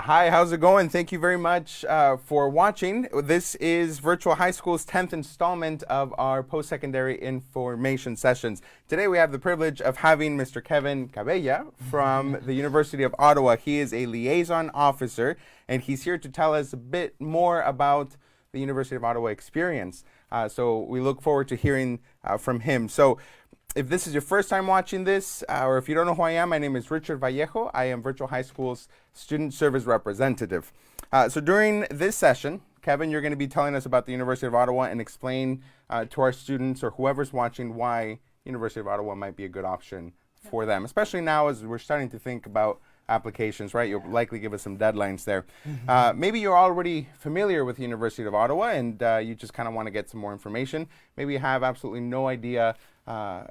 Hi, how's it going? Thank you very much for watching. This is Virtual High School's 10th installment of our post-secondary information sessions. Today we have the privilege of having Mr. Kevin Cabella from the University of Ottawa. He is a liaison officer, and he's here to tell us a bit more about the University of Ottawa experience. So we look forward to hearing from him. So if this is your first time watching this, or if you don't know who I am, my name is Richard Vallejo. I am Virtual High School's Student Service Representative. So during this session, Kevin, you're going to be telling us about the University of Ottawa and explain to our students or whoever's watching why University of Ottawa might be a good option for them, especially now as we're starting to think about applications, right? You'll likely give us some deadlines there. Maybe you're already familiar with the University of Ottawa and you just kind of want to get some more information. Maybe you have absolutely no idea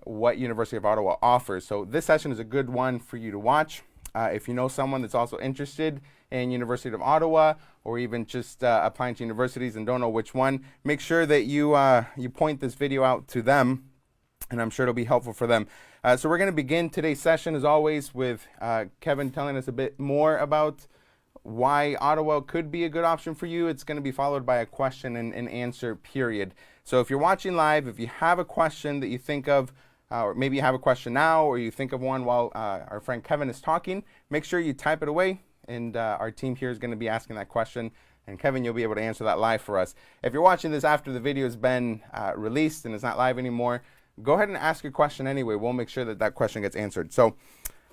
what University of Ottawa offers. So this session is a good one for you to watch. If you know someone that's also interested in University of Ottawa or even just applying to universities and don't know which one, make sure that you point this video out to them, and I'm sure it'll be helpful for them. So we're going to begin today's session, as always, with Kevin telling us a bit more about why Ottawa could be a good option for you. It's going to be followed by a question and answer period. So if you're watching live, if you have a question that you think of, or maybe you have a question now, or you think of one while our friend Kevin is talking, make sure you type it away, and our team here is going to be asking that question. And Kevin, you'll be able to answer that live for us. If you're watching this after the video has been released and it's not live anymore, go ahead and ask your question anyway. We'll make sure that that question gets answered. So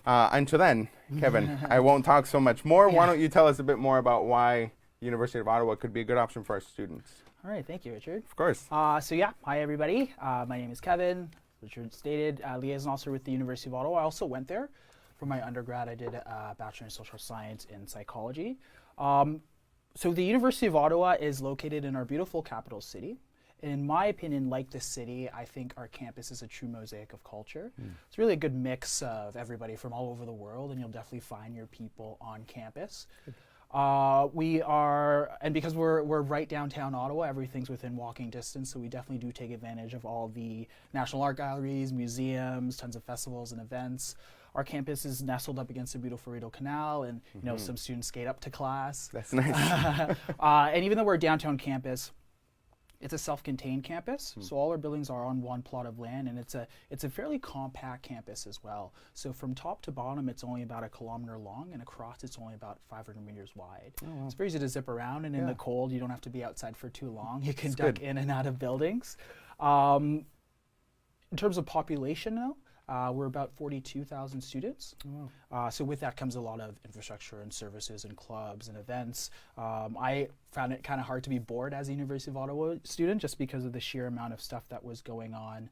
until then, Kevin, I won't talk so much more. Why don't you tell us a bit more about why University of Ottawa could be a good option for our students? All right, thank you, Richard. Of course. Hi everybody. My name is Kevin. Richard stated, liaison officer with the University of Ottawa. I also went there for my undergrad. I did a Bachelor in Social Science and Psychology. So the University of Ottawa is located in our beautiful capital city. In my opinion, like this city, I think our campus is a true mosaic of culture. It's really a good mix of everybody from all over the world, and you'll definitely find your people on campus. We are, and because we're right downtown Ottawa, everything's within walking distance, so we definitely do take advantage of all the national art galleries, museums, tons of festivals and events. Our campus is nestled up against the beautiful Rideau Canal, and you know, some students skate up to class. That's nice. And even though we're a downtown campus, it's a self-contained campus, so all our buildings are on one plot of land, and it's a fairly compact campus as well. So from top to bottom, it's only about 1 kilometer long, and across it's only about 500 meters wide. Oh, wow. It's very easy to zip around, and in the cold, you don't have to be outside for too long. You can duck in and out of buildings. In terms of population now, we're about 42,000 students. Oh, wow. So with that comes a lot of infrastructure and services and clubs and events. I found it kind of hard to be bored as a University of Ottawa student just because of the sheer amount of stuff that was going on.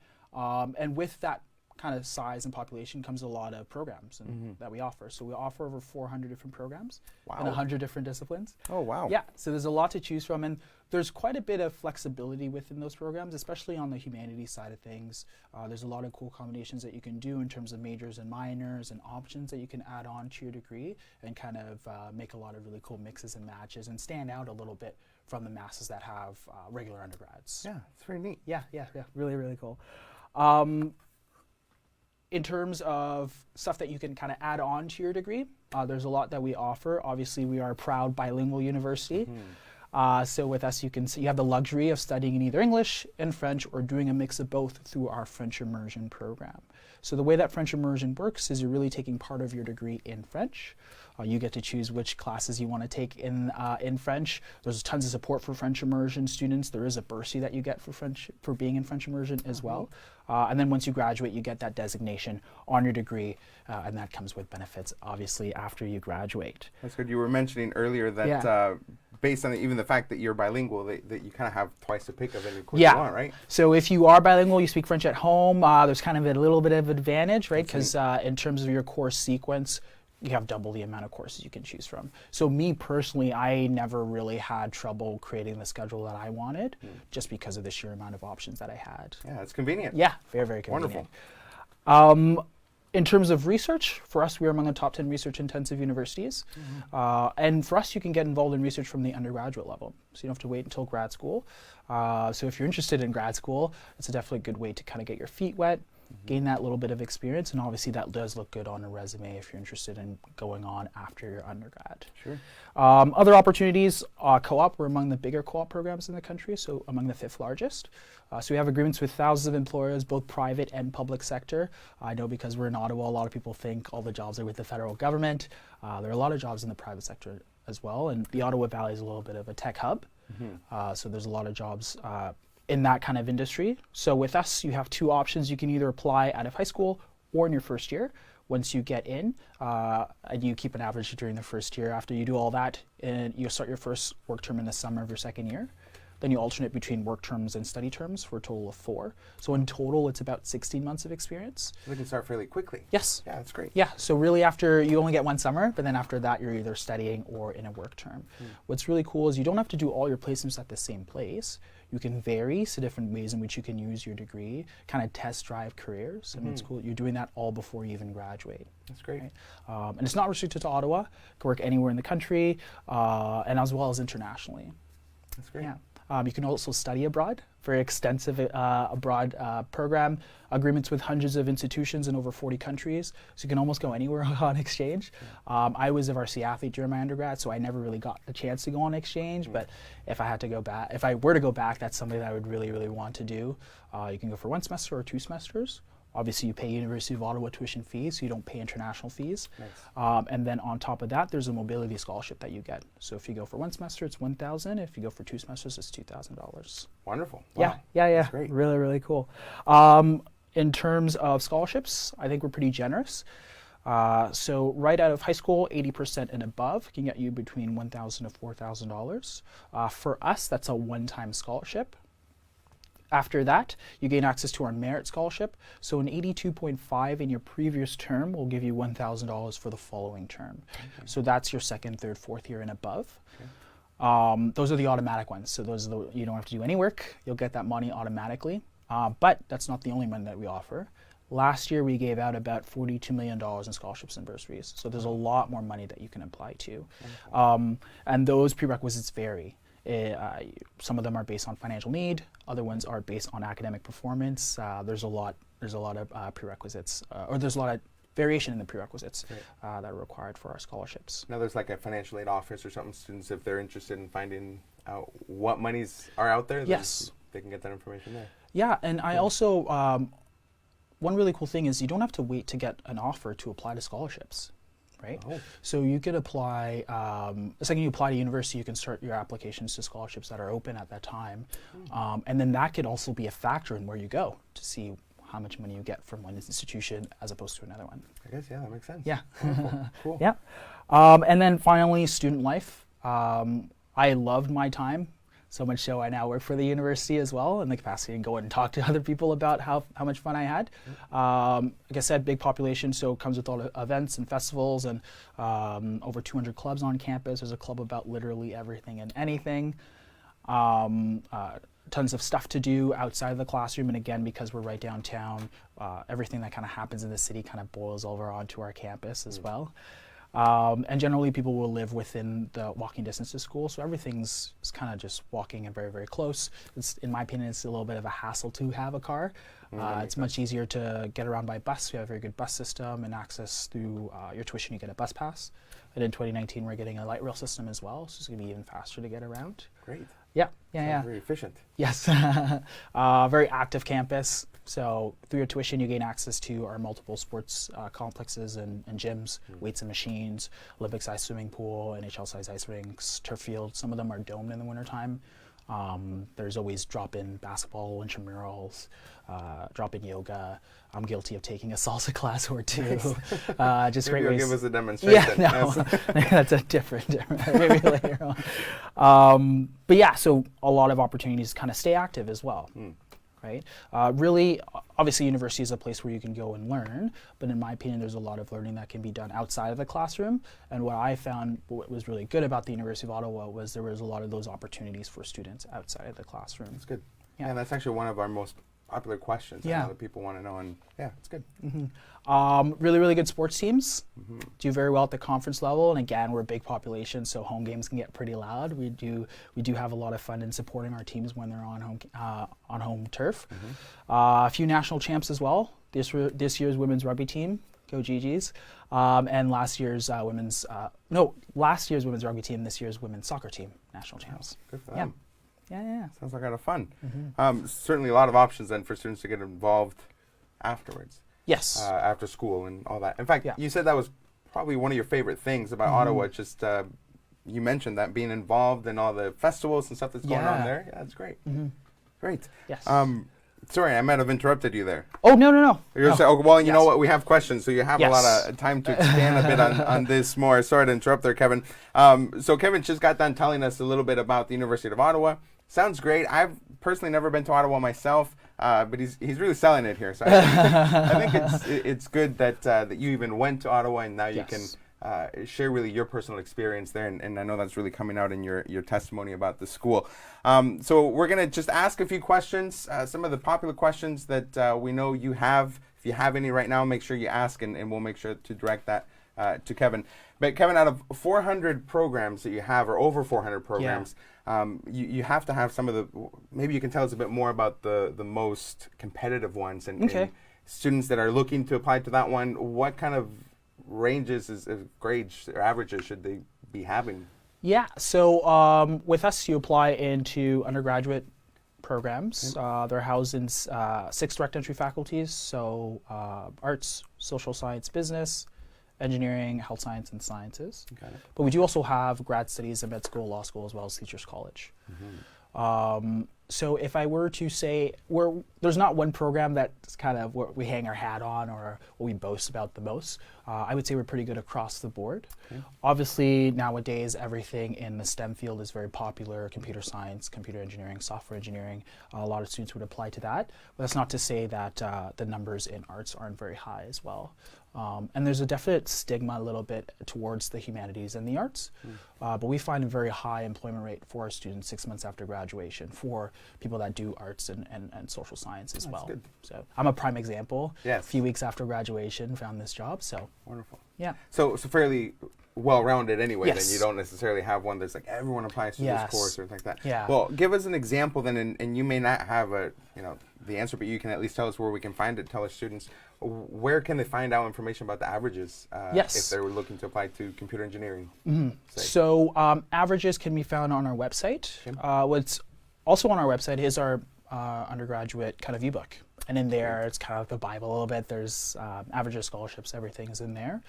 And with that kind of size and population comes a lot of programs that we offer. So we offer over 400 different programs in 100 different disciplines. Oh, wow. Yeah, so there's a lot to choose from, and there's quite a bit of flexibility within those programs, especially on the humanities side of things. There's a lot of cool combinations that you can do in terms of majors and minors and options that you can add on to your degree and kind of make a lot of really cool mixes and matches and stand out a little bit from the masses that have regular undergrads. Yeah, it's very neat. Yeah, really, really cool. In terms of stuff that you can kind of add on to your degree, there's a lot that we offer. Obviously, we are a proud bilingual university. So with us, you have the luxury of studying in either English and French or doing a mix of both through our French Immersion program. So the way that French Immersion works is you're really taking part of your degree in French. You get to choose which classes you want to take in French. There's tons of support for French Immersion students. There is a bursary that you get for being in French Immersion as well. And then once you graduate, you get that designation on your degree, and that comes with benefits, obviously, after you graduate. That's good. You were mentioning earlier that based on even the fact that you're bilingual, that you kind of have twice the pick of any course you want, right? So if you are bilingual, you speak French at home, there's kind of a little bit of advantage, right? Because in terms of your course sequence, you have double the amount of courses you can choose from. So me personally, I never really had trouble creating the schedule that I wanted just because of the sheer amount of options that I had. Yeah, it's convenient. Yeah, very, very convenient. Wonderful. In terms of research, for us, we are among the top 10 research-intensive universities. And for us, you can get involved in research from the undergraduate level. So you don't have to wait until grad school. So if you're interested in grad school, it's a definitely good way to kind of get your feet wet. gain that little bit of experience, and obviously that does look good on a resume if you're interested in going on after your undergrad. Sure. Other opportunities, co-op, we're among the bigger co-op programs in the country, so among the 5th largest. So we have agreements with thousands of employers, both private and public sector. I know because we're in Ottawa, a lot of people think all the jobs are with the federal government. There are a lot of jobs in the private sector as well, and the Ottawa Valley is a little bit of a tech hub. So there's a lot of jobs in that kind of industry. So with us, you have 2 options. You can either apply out of high school or in your first year. Once you get in, and you keep an average during the first year. After you do all that, and you start your first work term in the summer of your second year. Then you alternate between work terms and study terms for a total of 4. So in total, it's about 16 months of experience. So we can start fairly quickly. Yes. Yeah, that's great. Yeah, so really after, you only get 1 summer, but then after that, you're either studying or in a work term. What's really cool is you don't have to do all your placements at the same place. You can vary to different ways in which you can use your degree, kind of test drive careers, and it's cool. You're doing that all before you even graduate. That's great. Right? And it's not restricted to Ottawa. You can work anywhere in the country, and as well as internationally. That's great. Yeah. You can also study abroad, very extensive abroad program, agreements with hundreds of institutions in over 40 countries, so you can almost go anywhere on exchange. I was a varsity athlete during my undergrad, so I never really got the chance to go on exchange, but if I were to go back, that's something that I would really, really want to do. You can go for 1 semester or 2 semesters. Obviously, you pay University of Ottawa tuition fees, so you don't pay international fees. Nice. And then on top of that, there's a mobility scholarship that you get. So if you go for 1 semester, it's $1,000. If you go for 2 semesters, it's $2,000. Wonderful. Wow. Yeah. That's great. Really, really cool. In terms of scholarships, I think we're pretty generous. So right out of high school, 80% and above can get you between $1,000 to $4,000. For us, that's a one-time scholarship. After that, you gain access to our merit scholarship. So an 82.5 in your previous term will give you $1,000 for the following term. So that's your 2nd, 3rd, 4th year and above. Those are the automatic ones. So those are you don't have to do any work. You'll get that money automatically. But that's not the only one that we offer. Last year, we gave out about $42 million in scholarships and bursaries. So there's a lot more money that you can apply to. And those prerequisites vary. Some of them are based on financial need. Other ones are based on academic performance. There's a lot of prerequisites, or there's a lot of variation in the prerequisites that are required for our scholarships. Now there's like a financial aid office or something. Students, if they're interested in finding out what monies are out there, yes, they can get that information there. Yeah, and I also one really cool thing is you don't have to wait to get an offer to apply to scholarships. Right? So you could apply, the second you apply to university, you can start your applications to scholarships that are open at that time. And then that could also be a factor in where you go to see how much money you get from one institution as opposed to another one. I guess, yeah, that makes sense. Yeah. Cool. Yeah. And then finally, student life. I loved my time. So much so I now work for the university as well in the capacity and go and talk to other people about how much fun I had. Like I said, big population, so it comes with all the events and festivals and over 200 clubs on campus. There's a club about literally everything and anything. Tons of stuff to do outside of the classroom, and again, because we're right downtown, everything that kind of happens in the city kind of boils over onto our campus as well. And generally people will live within the walking distance to school, so everything's kind of just walking and very, very close. In my opinion, it's a little bit of a hassle to have a car. It's much easier to get around by bus. We have a very good bus system and access through your tuition, you get a bus pass. And in 2019, we're getting a light rail system as well, so it's going to be even faster to get around. Great. Yeah. Very efficient. Yes. Very active campus. So through your tuition, you gain access to our multiple sports complexes and gyms, weights and machines, Olympic-sized swimming pool, NHL-sized ice rinks, turf field. Some of them are domed in the wintertime. There's always drop-in basketball, intramurals, drop-in yoga. I'm guilty of taking a salsa class or two. Just Maybe great ways. you'll give us a demonstration. Yeah, no, that's a different maybe later on. But yeah, so a lot of opportunities to kind of stay active as well. Right? Really, obviously university is a place where you can go and learn, but in my opinion, there's a lot of learning that can be done outside of the classroom. And what I found, what was really good about the University of Ottawa was there was a lot of those opportunities for students outside of the classroom. That's good. Yeah. And that's actually one of our most popular questions Yeah. that people want to know, and yeah, it's good. Really, really good sports teams do very well at the conference level, and again, we're a big population, so home games can get pretty loud. We do have a lot of fun in supporting our teams when they're on home turf. A few national champs as well. This year's women's rugby team, go GGs, and last year's women's rugby team, this year's women's soccer team, national champs. Good for them. Yeah. Sounds like a lot of fun. Certainly a lot of options then for students to get involved afterwards. Yes. After school and all that. In fact, Yeah. you said that was probably one of your favorite things about Ottawa. Just you mentioned that being involved in all the festivals and stuff that's going on there. Yeah, that's great. Great. Yes. Sorry, I might have interrupted you there. Oh, no. You're saying, oh, well, you know what? We have questions, so you have a lot Yes. of time to expand a bit on this more. Sorry to interrupt there, Kevin. So Kevin just got done telling us a little bit about the University of Ottawa. Sounds great. I've personally never been to Ottawa myself, but he's really selling it here. So I think it's good that you even went to Ottawa, and now you can share really your personal experience there, and I know that's really coming out in your testimony about the school. So we're going to just ask a few questions, some of the popular questions that we know you have. If you have any right now, make sure you ask, and we'll make sure to direct that to Kevin. But Kevin, out of 400 programs that you have, or over 400 programs, you have to have some of the, maybe you can tell us a bit more about the most competitive ones, and students that are looking to apply to that one, what kind of ranges of grades or averages should they be having? Yeah, so with us, you apply into undergraduate programs. They're housed in 6 direct entry faculties, so arts, social science, business, engineering, health science, and sciences. But we do also have grad studies in med school, law school, as well as teachers college. So if I were to say, there's not one program that's kind of what we hang our hat on or what we boast about the most. I would say we're pretty good across the board. Obviously, nowadays, everything in the STEM field is very popular: computer science, computer engineering, software engineering. A lot of students would apply to that. But that's not to say that the numbers in arts aren't very high as well. And there's a definite stigma a little bit towards the humanities and the arts, but we find a very high employment rate for our students 6 months after graduation for people that do arts and social science as well. Good. So I'm a prime example. Yes. A few weeks after graduation, found this job. So wonderful. Yeah. So fairly well-rounded anyway. Yes. Then you don't necessarily have one that's like everyone applies to this course or things like that. Yeah. Well, give us an example then, and you may not have the answer, but you can at least tell us where we can find it. Tell our students where can they find out information about the averages if they were looking to apply to computer engineering. So averages can be found on our website. What's also on our website is our undergraduate kind of ebook. And in there, it's kind of like the Bible a little bit. There's averages, scholarships, everything is in there.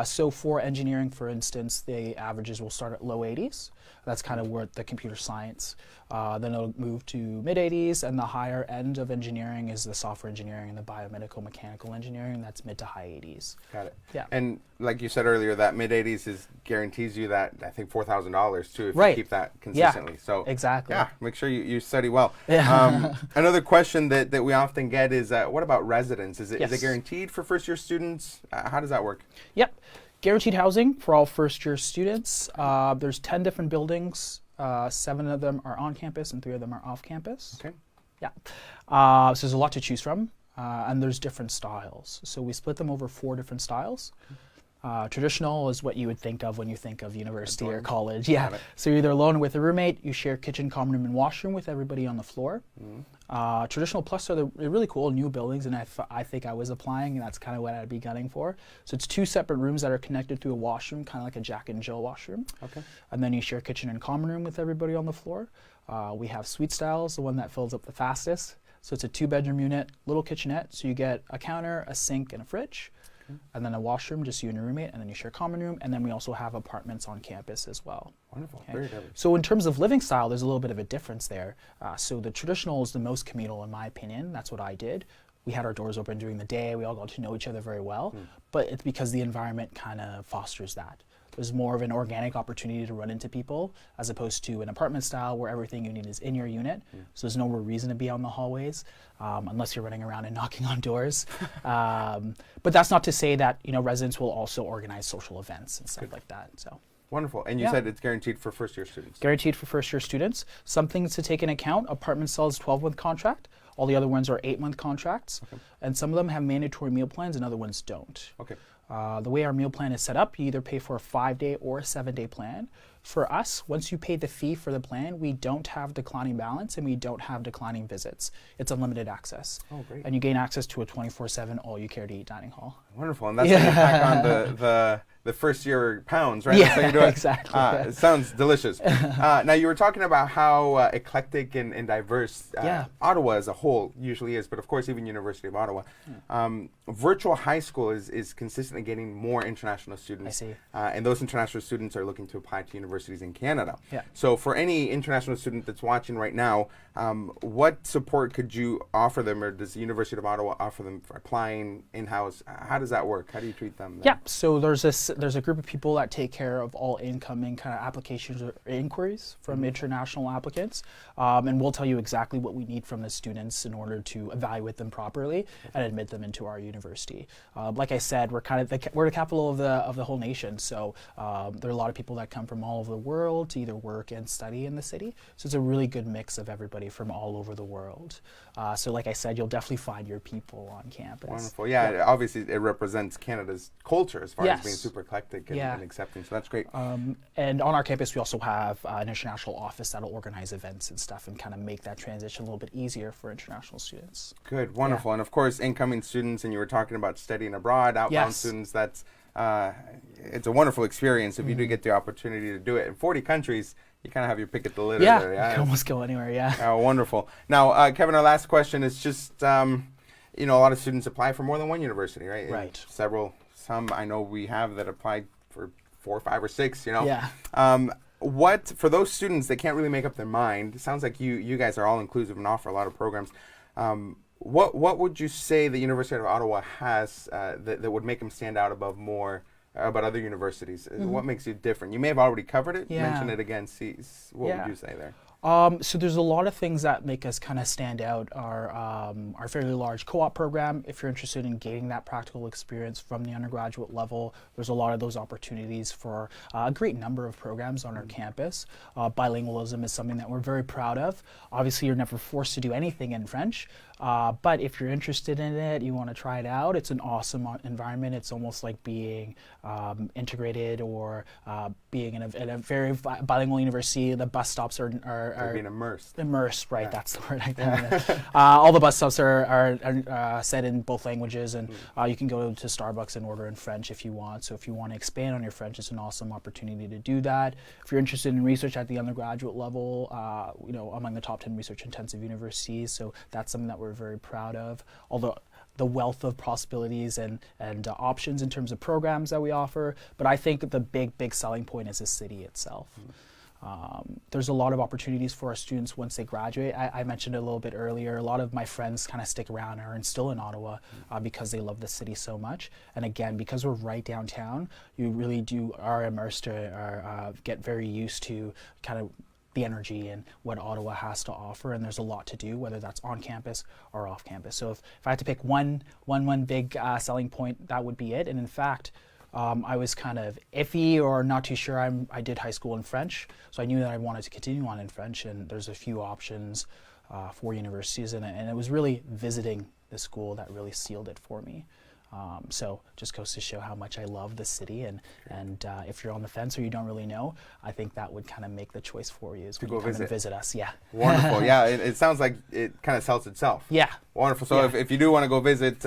So for engineering, for instance, the averages will start at low 80s. That's kind of where the computer science. Then it'll move to mid 80s, and the higher end of engineering is the software engineering and the biomedical mechanical engineering. That's mid to high 80s. Got it. Yeah. And like you said earlier, that mid 80s guarantees you that, I think, $4,000 too if you keep that consistently. Yeah, so exactly. Yeah, make sure you study well. Yeah. Another question that we often get is, what about residence? Is it guaranteed for first-year students? How does that work? Yep. Guaranteed housing for all first-year students. There's 10 different buildings. 7 of them are on campus and 3 of them are off campus. Okay. Yeah. So there's a lot to choose from, and there's different styles. So we split them over 4 different styles. Traditional is what you would think of when you think of university or college. Yeah. So you're either alone with a roommate, you share kitchen, common room, and washroom with everybody on the floor. Traditional plus are the really cool new buildings, and I think I was applying, and that's kind of what I'd be gunning for. So it's 2 separate rooms that are connected through a washroom, kind of like a Jack and Jill washroom. Okay. And then you share kitchen and common room with everybody on the floor. We have suite styles, the one that fills up the fastest. So it's a 2-bedroom unit, little kitchenette. So you get a counter, a sink, and a fridge. And then a washroom, just you and your roommate, and then you share common room, and then we also have apartments on campus as well. Wonderful. Very good. So in terms of living style, there's a little bit of a difference there. So the traditional is the most communal, in my opinion. That's what I did. We had our doors open during the day. We all got to know each other very well, but it's because the environment kind of fosters that. There's more of an organic opportunity to run into people as opposed to an apartment style where everything you need is in your unit. So there's no real reason to be on the hallways unless you're running around and knocking on doors. But that's not to say that residents will also organize social events and stuff like that. So. Wonderful. And you said it's guaranteed for first-year students. Guaranteed for first-year students. Some things to take into account: apartment sells 12-month contract. All the other ones are 8-month contracts, and some of them have mandatory meal plans and other ones don't. Okay. The way our meal plan is set up, you either pay for a 5-day or a 7-day plan. For us, once you pay the fee for the plan, we don't have declining balance and we don't have declining visits. It's unlimited access. Oh, great. And you gain access to a 24/7 all-you-care-to-eat dining hall. Wonderful. And that's how you pack on the first year pounds, right? Yeah, That's how you do it. exactly. It sounds delicious. Now, you were talking about how eclectic and diverse Ottawa as a whole usually is, but of course, even University of Ottawa. Virtual high school is consistently getting more international students. I see. And those international students are looking to apply to universities in Canada. Yeah. So for any international student that's watching right now, what support could you offer them, or does the University of Ottawa offer them for applying in-house? How does that work? How do you treat them? Yeah, so there's a group of people that take care of all incoming kind of applications or inquiries from international applicants, and we'll tell you exactly what we need from the students in order to evaluate them properly and admit them into our university. Like I said, we're the capital of the whole nation, so there are a lot of people that come from all over the world to either work and study in the city. So it's a really good mix of everybody from all over the world. So like I said, you'll definitely find your people on campus. Wonderful. Yeah, obviously it represents Canada's culture as far as being super eclectic and accepting. So that's great. And on our campus, we also have an international office that'll organize events and stuff and kind of make that transition a little bit easier for international students. Good. Wonderful. And of course, incoming students, and you were talking about studying abroad, outbound students, that's it's a wonderful experience if you do get the opportunity to do it. In 40 countries, you kind of have your pick at the litter there. Yeah, you can almost go anywhere, Oh, wonderful. Now, Kevin, our last question is just, you know, a lot of students apply for more than one university, right? Right. And some I know we have that applied for 4, 5, or 6, you know? Yeah. What, for those students that can't really make up their mind, it sounds like you guys are all inclusive and offer a lot of programs. What would you say the University of Ottawa has that would make them stand out above other universities? What makes you different? You may have already covered it. Mention it again. What would you say there? So there's a lot of things that make us kind of stand out. Our fairly large co-op program, if you're interested in gaining that practical experience from the undergraduate level, there's a lot of those opportunities for a great number of programs on our campus. Bilingualism is something that we're very proud of. Obviously, you're never forced to do anything in French, but if you're interested in it, you want to try it out, it's an awesome environment. It's almost like being integrated or being in a very bilingual university. The bus stops are being immersed. Immersed, right? Yeah. That's the word. All the bus stops are said in both languages, and you can go to Starbucks and order in French if you want. So if you want to expand on your French, it's an awesome opportunity to do that. If you're interested in research at the undergraduate level, you know, among the top 10 research-intensive universities, so that's something that we're very proud of. Although the wealth of possibilities and options in terms of programs that we offer, but I think the big selling point is the city itself. There's a lot of opportunities for our students once they graduate. I mentioned it a little bit earlier. A lot of my friends kind of stick around and are still in Ottawa because they love the city so much. And again, because we're right downtown, you really are immersed or get very used to kind of the energy and what Ottawa has to offer, and there's a lot to do, whether that's on campus or off campus. So if I had to pick one big selling point, that would be it. And in fact, I was kind of iffy or not too sure. I did high school in French, so I knew that I wanted to continue on in French, and there's a few options for universities, and it was really visiting the school that really sealed it for me. So just goes to show how much I love the city, and if you're on the fence or you don't really know, I think that would kind of make the choice for you, is to go visit us. Yeah. Wonderful. Yeah, it sounds like it kind of sells itself. Yeah. Wonderful. So if you do want to go visit,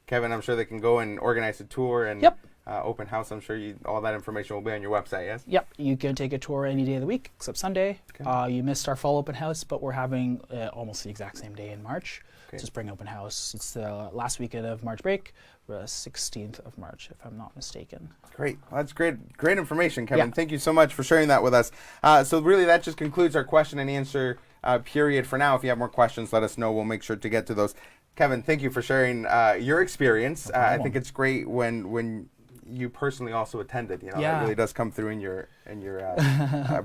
Kevin, I'm sure they can go and organize a tour and open house. I'm sure all that information will be on your website, yes? Yep. You can take a tour any day of the week except Sunday. Okay. You missed our fall open house, but we're having almost the exact same day in March. Okay. It's spring open house. It's the last weekend of March break, the 16th of March, if I'm not mistaken. Great. Well, that's great information, Kevin. Yeah. Thank you so much for sharing that with us. So really, that just concludes our question and answer period for now. If you have more questions, let us know. We'll make sure to get to those. Kevin, thank you for sharing your experience. No I think it's great when you personally also attended. You know, that really does come through in your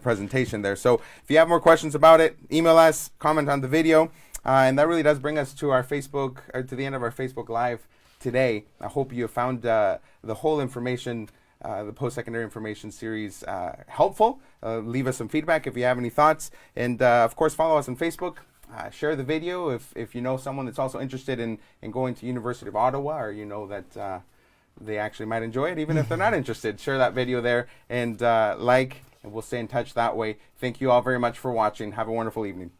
presentation there. So if you have more questions about it, email us, comment on the video, and that really does bring us to our Facebook, or to the end of our Facebook Live today. I hope you have found the whole information, the post-secondary information series helpful. Leave us some feedback if you have any thoughts, and of course follow us on Facebook. share the video if you know someone that's also interested in going to University of Ottawa, or you know that they actually might enjoy it, even if they're not interested. Share that video there and and we'll stay in touch that way. Thank you all very much for watching. Have a wonderful evening.